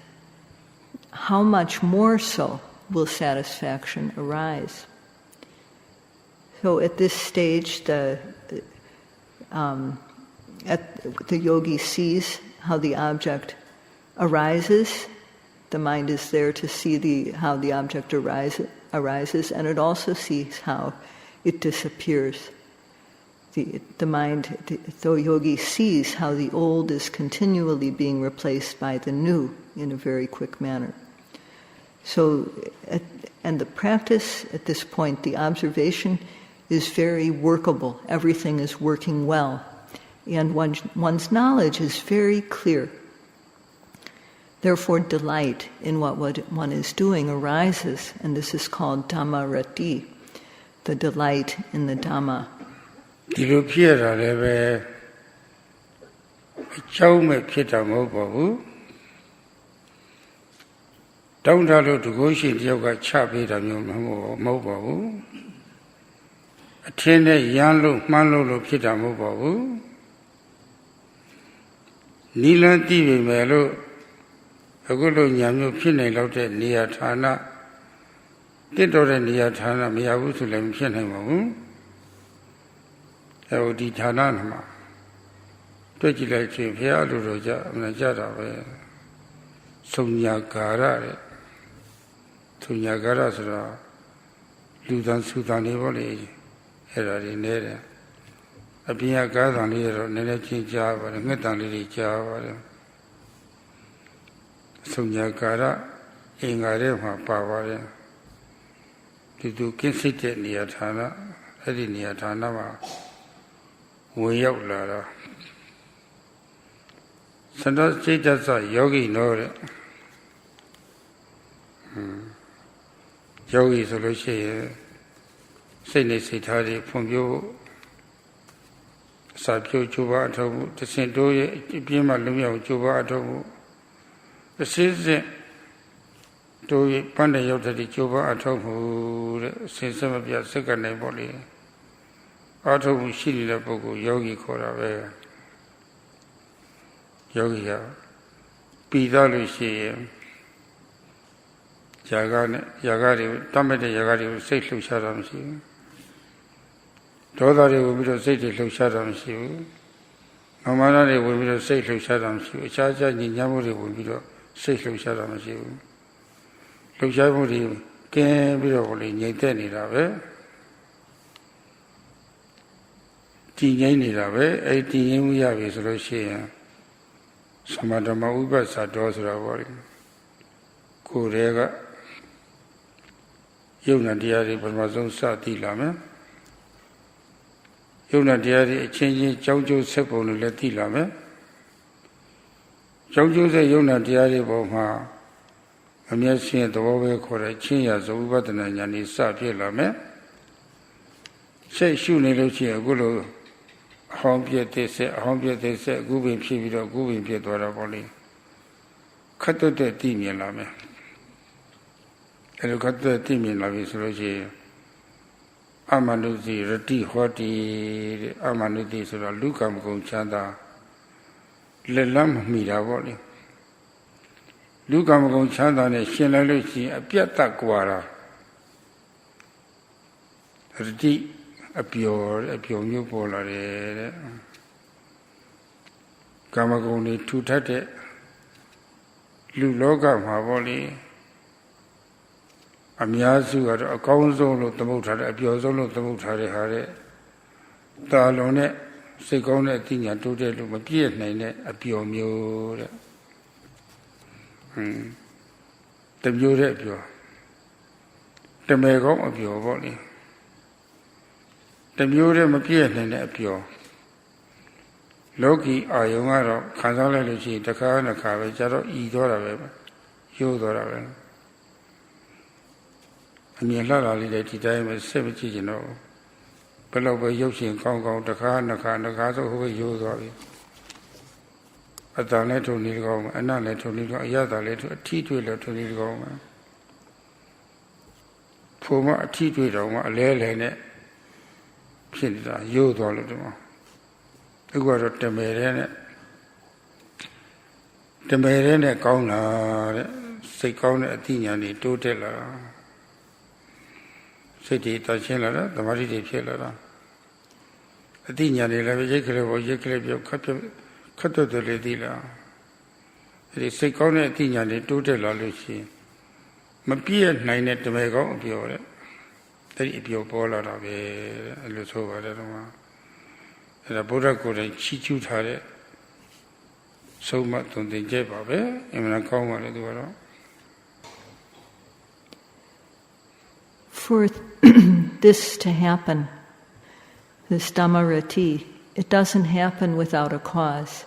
how much more so will satisfaction arise? So at this stage, the yogi sees how the object arises. The mind is there to see how the object arises, and it also sees how it disappears. The mind, the yogi sees how the old is continually being replaced by the new in a very quick manner. So, and the practice at this point, the observation is very workable. Everything is working well. And one's knowledge is very clear. Therefore, delight in what one is doing arises, and this is called Dhamma rati, the delight in the Dhamma. ဒီလိုဖြစ်ရတာလည်းပဲအကြောင်းမဲ့ဖြစ်တာမဟုတ်ပါဘူးတောင်းတလို့တကုရှိတယောက်ကချပေးတာမျိုးမဟုတ်ပါဘူးအထင်းနဲ့ရမ်းလို့မှန်းလို့ဖြစ်တာမဟုတ်ပါဘူးနီလန်းသိပြီမယ်လို့အခုလိုညာမျိုးဖြစ်နေလောက်တဲ့နေရာဌာနတစ်တော်တဲ့နေရာဌာနမရဘူးဆိုလည်းမဖြစ်နိုင်ပါဘူးအဲဒီဌာနမှာတွေ့ကြည့်လိုက်ချင်းဘုရားလိုတော့ကြအမှန်ကြတာပဲသုံညာကာရတဲ့သုံညာကာရဆိုတာလူသံစုသံတွေပေါ့လေအဲ့ဒါတွေနေတယ်အပြင်ကကားသံလေးတော့နည်းနည်းချင်းကြားပါတယ်ငှက်တံလေးတွေကြားပါတယ်သုံညာကာရအင်္ဂါတွေမှာပါပါတယ်ဒီကင်းစိတ်တဲ့နေရာဌာနအဲ့ဒီနေရာဌာနမှာဝင်ရောက်လာတော့စန္ဒစိတ်တသယောဂီနော်တဲ့ယောဂီဆိုလို့ရှိရင်စိတ်နဲ့စိတ်ထားတွေဖွံ့ဖြိုးစာပြုကြိုးပမ်းအထောက်မှုတစင်တိုးရဲ့အပြင်းမှလုံရောက်ကြိုးပမ်းအထောက်မှုအစစ်စစ်တို့ရဲ့ပန်းတဲ့ရောက်တဲ့ကြိုးပမ်းအထောက်မှုတဲ့အစစ်စစ်မပြတ်စက္ကန့်နဲ့ပေါ့လေအထောက်မှုရှိနေတဲ့ပုဂ္ဂိုလ်ယောဂီခေါ်တာပဲယောဂီဟာပြီးသားလို့ရှိရင်ຢာကတွေတတ်မဲ့တဲ့ຢာကတွေကိုစိတ်လှုပ်ရှားတာမရှိဘူးဒေါသတွေကိုပြီးတော့စိတ်တွေလှုပ်ရှားတာမရှိဘူးမာမာနတွေဝင်ပြီးတော့စိတ်လှုပ်ရှားတာမရှိဘူးအခြားခြားညဉ့်ညမ်းမှုတွေဝင်ပြီးတော့စိတ်လှုပ်ရှားတာမရှိဘူးလှုပ်ရှားမှုတွေကင်းပြီးတော့လေငြိမ်သက်နေတာပဲတည်ငြိမ်နေတာပဲအဲ့တည်ငြိမ်မှုရပြီဆိုလို့ရှိရင်သမထမဥပ္ပစာတော်ဆိုတာပေါ့လေကိုယ်တည်းကယုံနာတရားတွေပထမဆုံးစသိလာမယ်ယုံနာတရားတွေအချင်းချင်းကြောင်းကျိုးဆက်ပုံတွေလည်းသိလာမယ်ကြောင်းကျိုးဆက်ယုံနာတရားတွေပေါ်မှာအမျက်ရှင်သဘောပဲခေါ်တဲ့ချင်းရဇဝိပဿနာဉာဏ်ကြီးစဖြစ်လာမယ်စိတ်ရှုနေလို့ရှိရင်အခုလိုအဟောင်းပြည့်တဲ့ဆက်အခုပင်ဖြစ်ပြီးတော့အခုပင်ဖြစ်သွားတာပေါ့လေခတ်တဲ့သိမြင်လာမယ်အဲလိုခတ်တဲ့သိမြင်လာပြီဆိုလို့ရှိရင်အမနုတိရတိဟောတိတဲ့အမနုတိဆိုတော့လူကံမကုန်ချမ်းသာလက်လမ်းမမိတာပေါ့လေလူကံမကုန်ချမ်းသာနဲ့ရှင်လိုက်လို့ရှိရင်အပြတ်တတ်กว่าတာရတိအပျော်မျိုးပေါ်လာတယ်တဲ့ကာမဂုဏ်တွေထူထပ်တဲ့လူလောကမှာပေါ့လေအများစုကတော့အကောင်းဆုံးလို့သမုတ်ထားတဲ့အပျော်ဆုံးလို့သမုတ်ထားတဲ့ဟာတဲ့တာလွန်နဲ့စိတ်ကောင်းတဲ့အသိဉာဏ်တိုးတဲ့လို့မပြည့်နိုင်တဲ့အပျော်မျိုးတဲ့တမျိုးတဲ့အပျော် me go of your body. The mutum appeared in a pure. Loki are younger, Kanzala, the car and a carriage, either you do. And you lot of time is 70, you know. Below by using Congo, the car and the car and the castle who you do. A donate to Nilgo, and not let to Nilgo, a yada let a tea to Nilgo. For a tea to a lay you do all of them. You got a temerene. Temerene Kauna, say Kauna Athenian, to tell her. City Tachella, the Marity Pilla. Athenian, Yakle or Yakle, cut to the Ledilla. It is say Kauna Athenian, to tell her, Lucy. Mapia 9 at the Mego of your. If you pull out of a little over the Buddha could cheat you so much on the jab of it, and I call one of For this to happen, this Dhammarati, it doesn't happen without a cause.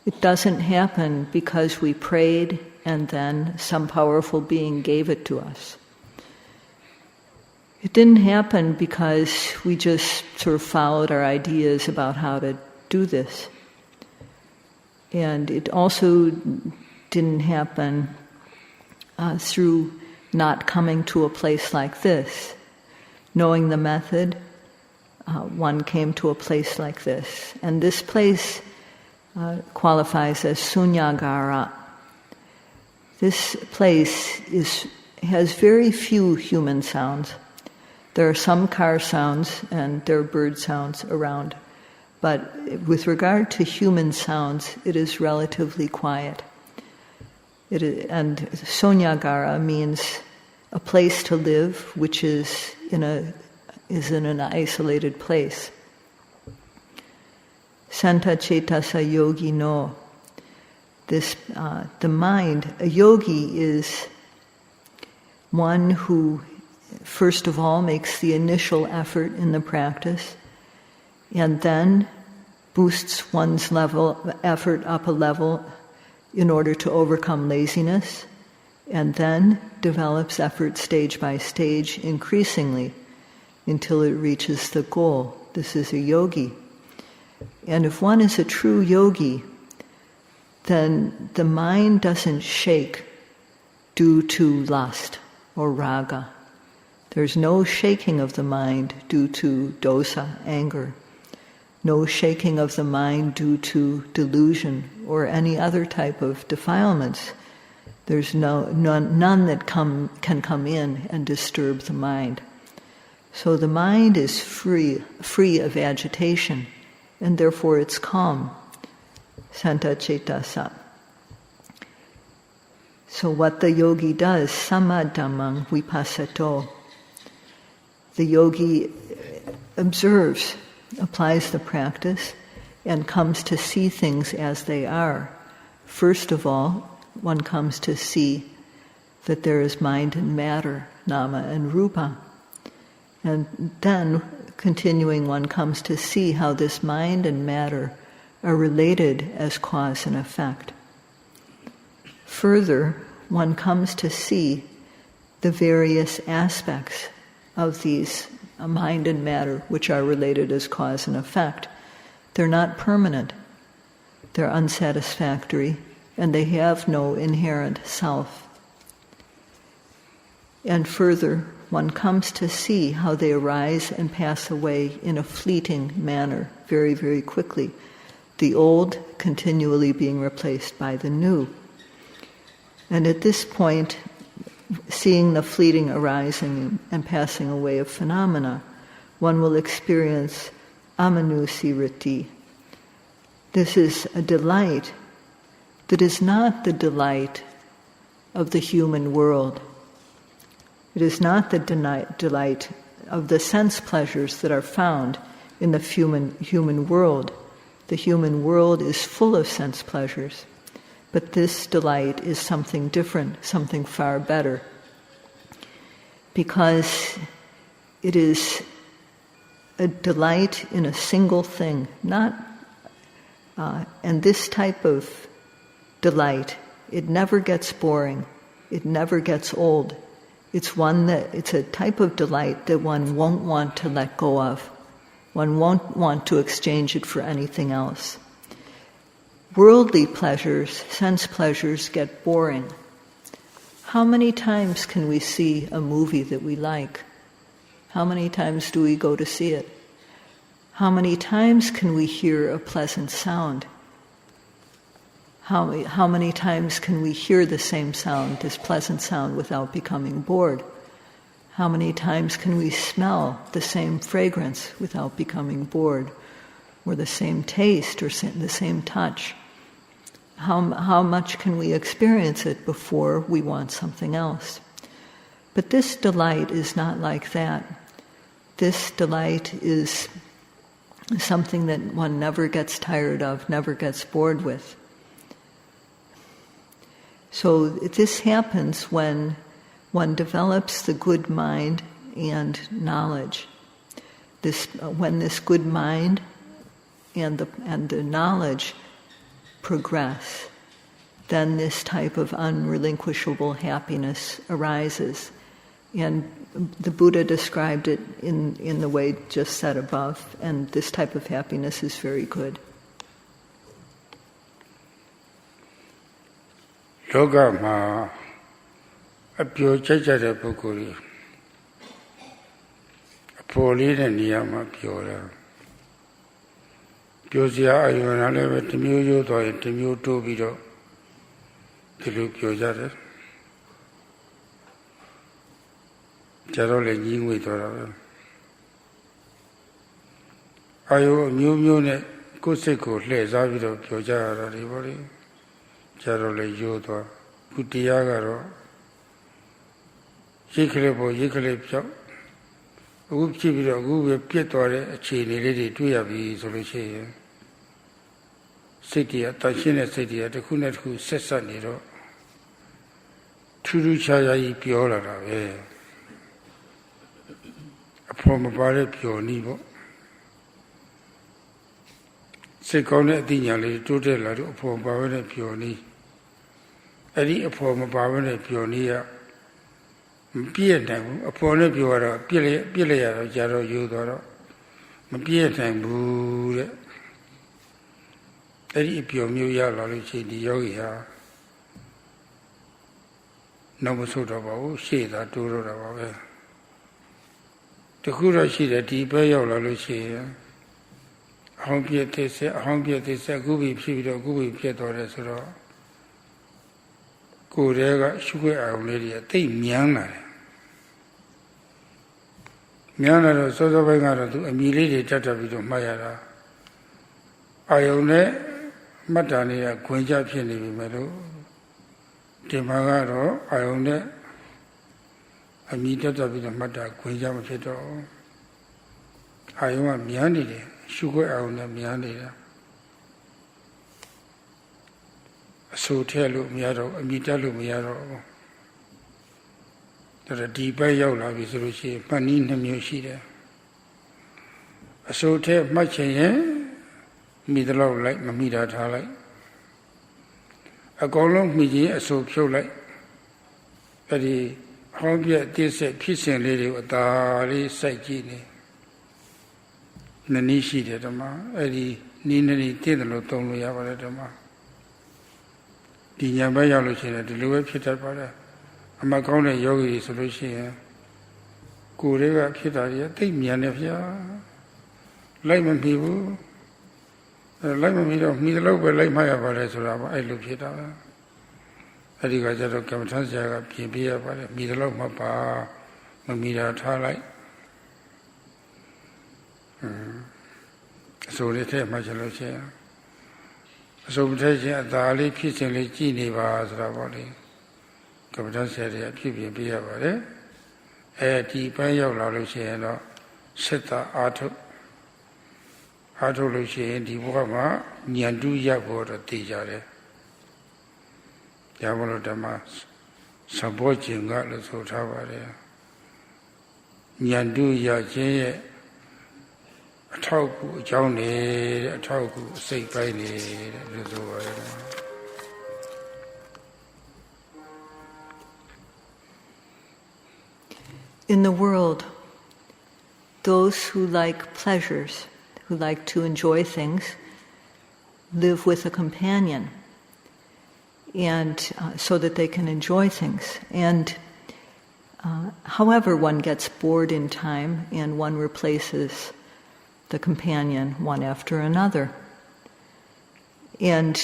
It doesn't happen because we prayed and then some powerful being gave it to us. It didn't happen because we just sort of followed our ideas about how to do this. And it also didn't happen through not coming to a place like this. Knowing the method, one came to a place like this. And this place qualifies as Sunyagara. This place has very few human sounds. There are some car sounds and there are bird sounds around. But with regard to human sounds, it is relatively quiet. And Sunyagara means a place to live, which is in an isolated place. Santa cetasa yogi no. The mind, a yogi is one who first of all makes the initial effort in the practice and then boosts one's effort up a level in order to overcome laziness, and then develops effort stage by stage increasingly until it reaches the goal. This is a yogi. And if one is a true yogi, then the mind doesn't shake due to lust or raga. There's no shaking of the mind due to dosa, anger. No shaking of the mind due to delusion or any other type of defilements. There's none that can come in and disturb the mind. So the mind is free of agitation, and therefore it's calm. Santa cetasa. So what the yogi does, samadhammang vipassato. The yogi observes, applies the practice, and comes to see things as they are. First of all, one comes to see that there is mind and matter, nama and rupa. And then, continuing, one comes to see how this mind and matter are related as cause and effect. Further, one comes to see the various aspects of these mind and matter which are related as cause and effect. They're not permanent. They're unsatisfactory, and they have no inherent self. And further, one comes to see how they arise and pass away in a fleeting manner, very, very quickly. The old continually being replaced by the new. And at this point, seeing the fleeting arising and passing away of phenomena, one will experience amanusirati. This is a delight that is not the delight of the human world. It is not the delight of the sense pleasures that are found in the human world. The human world is full of sense pleasures. But this delight is something different, something far better. because it is a delight in a single thing, and this type of delight, it never gets boring, it never gets old. It's a type of delight that one won't want to let go of. One won't want to exchange it for anything else. Worldly pleasures, sense pleasures, get boring. How many times can we see a movie that we like? How many times do we go to see it? How many times can we hear a pleasant sound? How many times can we hear the same sound, this pleasant sound, without becoming bored? How many times can we smell the same fragrance without becoming bored? Or the same taste, or the same touch? How much can we experience it before we want something else? But this delight is not like that. This delight is something that one never gets tired of, never gets bored with. So this happens when one develops the good mind and knowledge. When this good mind and the knowledge progress, then this type of unrelinquishable happiness arises. And the Buddha described it in the way just said above, and this type of happiness is very good. Yoga ma apyo chachare pukuri apoli ne niyama pyora pyosya ayona lebe timyo yo to yin timyo to bi do dilu pyo jare jaro le nyi ngwe to da be ayo myo myo ne ko sait ko hle sa bi do pyo ja ya da de bo le jaro le yo to ku tiya ga ro yikhale bo yikhale pyoအခုဖြစ်ပြီးတော့အခုပဲပြတ်သွားတဲ့အခြေအနေလေးတွေတွေ့ရပြီဆိုလို့ရှိရင်စိတ်တွေကတန်ရှင်းတဲ့စိတ်တွေကတစ်ခုနဲ့တစ်ခုဆက်ဆက်နေတော့ထူးထူးခြားခြားကြီးပြောလာတာပဲအဖို့မပါတဲ့ပြောနည်းပေါ့စိတ်ကောင်းတဲ့အသိဉာဏ်လေးတိုးတက်လာတော့အဖို့မပါဘဲနဲ့ပြောနည်းအဲ့ဒီအဖို့မပါဘဲနဲ့ပြောနည်းကမပြည့်နိုင်ဘူးအဖို့နဲ့ပြောတော့ပြည့်လိုက်ရတော့ကြာတော့ယူသွားတော့မပြည့်နိုင်ဘူးတဲ့အဲ့ဒီအပြောမျိုးရလာလို့ရှိရင်ဒီယောဂီဟာနောက်မဆုတ်တော့ပါဘူးရှေ့သာတိုးတော့တာပါပဲတခုတော့ရှိတယ်ဒီဘက်ရောက်လာလို့ရှိရင်အဟောင်းပြည့်သေးစက်အခုပြီးဖြစ်ပြီးတော့အခုပြီးဖြစ်သွားတယ်ဆိုတော့ကိုယ်တည်းကရှုခွင့်အောင်လေးတွေတိတ်မြန်းလာတယ်မြန်းလာတော့စောစောပိုင်းကတော့သူအမိလေးတွေတက်တက်ပြီးတော့မှတ်ရတာအာယုံနဲ့မှတ်တာတွေကခွင်ကြဖြစ်နေပြီမဲ့လို့ဒီမှာကတော့အာယုံနဲ့အမိတက်တက်ပြီးတော့မှတ်တာခွင်ကြမဖြစ်တော့အာယုံကမြန်းနေတယ်ရှုခွင့်အောင်နဲ့မြန်းနေတာအဆူထည့်လို့မရတော့အမိတက်လို့မရတော့ဘူးဒါဒီဘက်ရောက်လာပြီဆိုလို့ရှိရင်မှတ်နည်း2မျိုးရှိတယ်အဆူထည့်မှတ်ချင်ရင်မိသလောက်လိုက်မမိတာထားလိုက်အကောင်လုံးမိချင်းအဆူဖြုတ်လိုက်အဲ့ဒီဟောင်းပြအတိဆက်ဖြစ်စဉ်လေးတွေကိုအသာလေးစိုက်ကြည့်နေနည်းရှိတယ်ဓမ္မအဲ့ဒီနည်းတည်တယ်လို့သုံးလို့ရပါတယ်ဓမ္မဒီညာဘက်ရောက်လို့ရှိရင်ဒီလိုပဲဖြစ်တတ်ပါတယ်အမှကောင်းတဲ့ယောဂီတွေဆိုလို့ရှိရင်ကိုယ်တွေကဖြစ်တာတွေသိမြန်တယ်ဗျာလိုက်မမီဘူးလိုက်မမီတော့မိတဲ့လောက်ပဲလိုက်မှရပါလေဆိုတာပေါ့အဲ့လိုဖြစ်တာပဲအဲ့ဒီကကျတော့ကမ္မထဆရာကပြင်ပြရပါတယ်မိတဲ့လောက်မှပါမမီတာထားလိုက်အစိုးရထဲမှာကျလို့ရှိရင်အစိုးရထဲချင်းအသာလေးဖြစ်စဉ်လေးကြည်နေပါဆိုတာပေါ့လေကမ္မထဆရာတွေဖြစ်ပြင်ပြရပါတယ်ဒီပန်းရောက်လာလို့ရှိရင်တော့စိတ်သာအားထုတ်လို့ရှိရင်ဒီဘဝမှာဉာဏ်တူရဖို့တော့သိကြတယ်။ဒါမလို့ဓမ္မSambojjhangaလို့ဆိုထားပါတယ် Nyandu Yaje a talk, Johnny, a talk, say by In the world, those who like pleasures, who like to enjoy things, live with a companion, and so that they can enjoy things. And however, one gets bored in time, and one replaces the companion one after another. And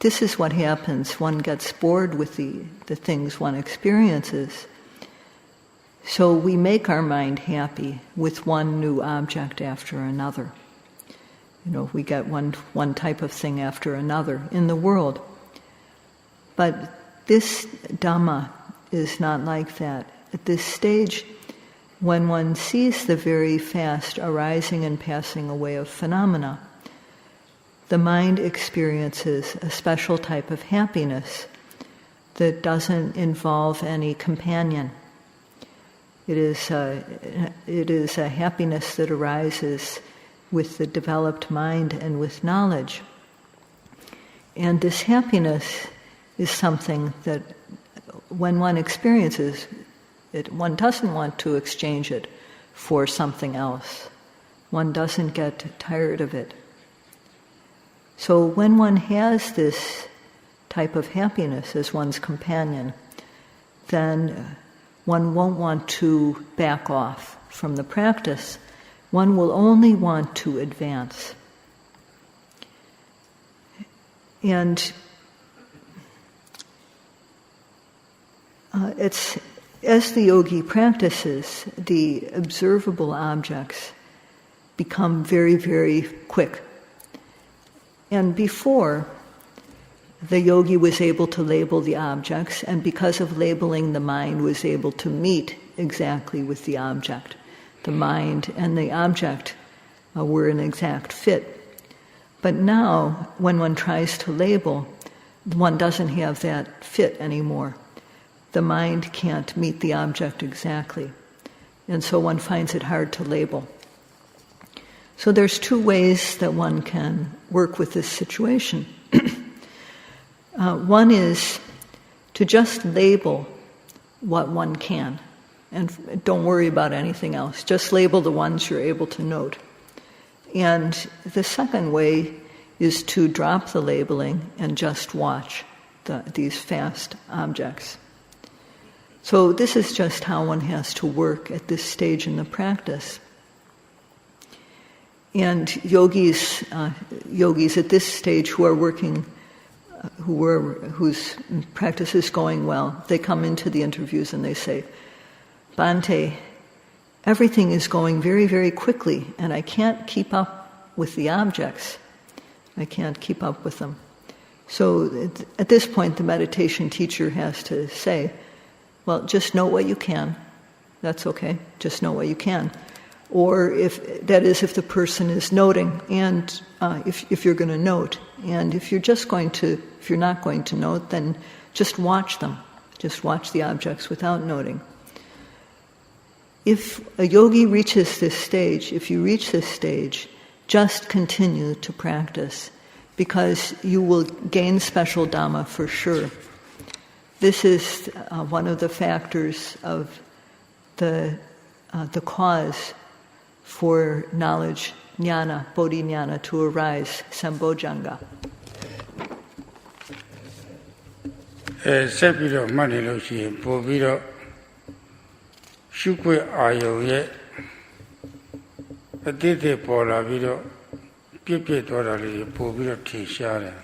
this is what happens. One gets bored with the things one experiences. So we make our mind happy with one new object after another. We get one type of thing after another in the world. But this Dhamma is not like that. At this stage, when one sees the very fast arising and passing away of phenomena, the mind experiences a special type of happiness that doesn't involve any companion. It is a happiness that arises with the developed mind and with knowledge. And this happiness is something that when one experiences it, one doesn't want to exchange it for something else. One doesn't get tired of it. So when one has this type of happiness as one's companion, then one won't want to back off from the practice. One will only want to advance. And it's as the yogi practices, the observable objects become very, very quick. And before, the yogi was able to label the objects, and because of labeling, the mind was able to meet exactly with the object. The mind and the object were an exact fit. But now, when one tries to label, one doesn't have that fit anymore. The mind can't meet the object exactly, and so one finds it hard to label. So there's two ways that one can work with this situation. One is to just label what one can, and don't worry about anything else. Just label the ones you're able to note. And the second way is to drop the labeling and just watch these fast objects. So this is just how one has to work at this stage in the practice. And yogis at this stage who are working, whose practice is going well, they come into the interviews and they say, "Bhante, everything is going very, very quickly, and I can't keep up with the objects. I can't keep up with them." So at this point, the meditation teacher has to say, well, just know what you can. That's okay. Just know what you can. Or if the person is noting, and if you're going to note, and if you're not going to note, then just watch them. Just watch the objects without noting. If a yogi reaches this stage, if you reach this stage, just continue to practice, because you will gain special Dhamma for sure. This is one of the factors of the cause for knowledge, jnana, bodhi jnana, to arise, Sambojjhanga. ဆက်ပြီးတော့မှတ်နေလို့ရှိရင်ပို့ပြီးတော့ရှုခွင့်အာယုံရဲ့အတိတ်တွေပေါ်လာပြီးတော့ပြည့်ပြည့်သွားတာလေးပို့ပြီးတော့ထင်ရှားတယ်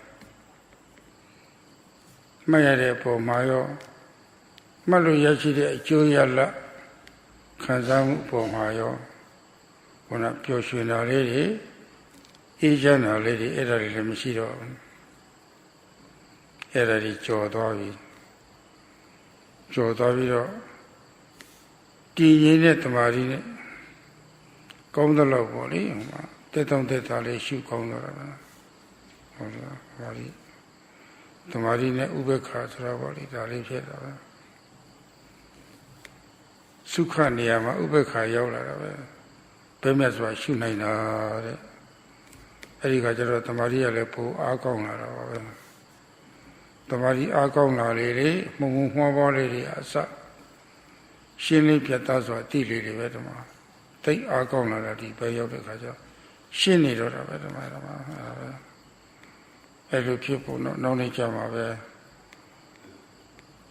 မှတ်ရတဲ့အပေါ်မှာရောမှတ်လို့ရရှိတဲ့အကျိုးရလဒ်ခံစားမှုအပေါ်မှာရောဘုရားပျော်ရွှင်တာလေးတွေအေးချမ်းတာလေးတွေအဲ့ဒါတွေလည်းမရှိတော့ဘူးအဲ့ဒါတွေကြော်သွားပြီးတော့တည်ငြိမ်တဲ့တမာရီနဲ့ကောင်းတဲ့လောက်ပေါ့လေတက်တောင့်တက်တာလေးရှုကောင်းတော့တာဟုတ်လားပါဠိတမာရီနဲ့ဥပ္ပခါဆိုတာပေါ့လေဒါလေးဖြစ်တာပဲ Sukha niyama ubekha yaula rabe. Bemyaswa shunaina de. Erika jaro tamari yale po akong la rabe. Tamari akong la le mungu hwa le asa. Shinli pyata swa ti le be dama. Tai akong la di be yaw de kha ja. Shin ni do rabe dama. Elu people no ni jama be.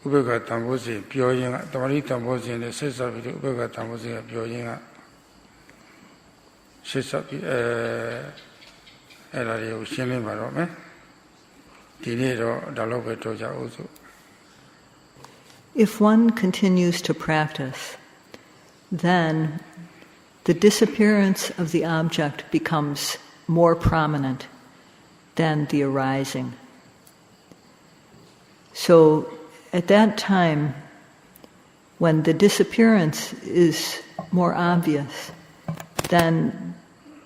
Ubeka tambosi pyo yin ga tamari tambosi ne sesa bi ubeka tambosi ga pyo yin ga sesa bi era de shin lin ba ro me di ni do da lo be to ja o su. If one continues to practice, then the disappearance of the object becomes more prominent than the arising. So at that time, when the disappearance is more obvious, then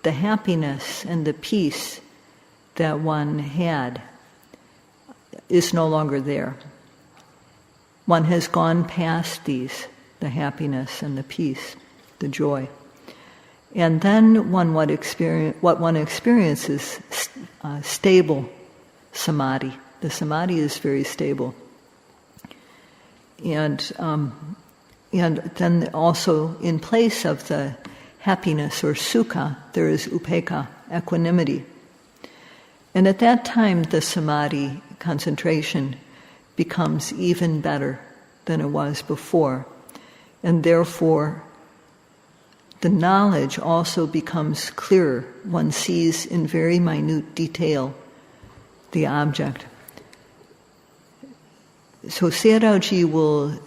the happiness and the peace that one had is no longer there. One has gone past these, the happiness and the peace, the joy. And then what one experiences stable samadhi. The samadhi is very stable. And then also in place of the happiness or sukha, there is upekkha, equanimity. And at that time, the samadhi concentration becomes even better than it was before. And therefore, the knowledge also becomes clearer. One sees in very minute detail the object. So Sayadawgyi will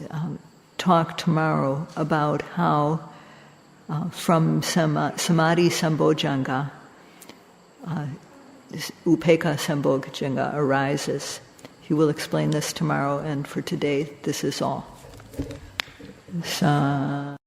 talk tomorrow about how from Samadhi Sambojjhanga, Upekkha Sambojjhanga arises. He will explain this tomorrow, and for today, this is all.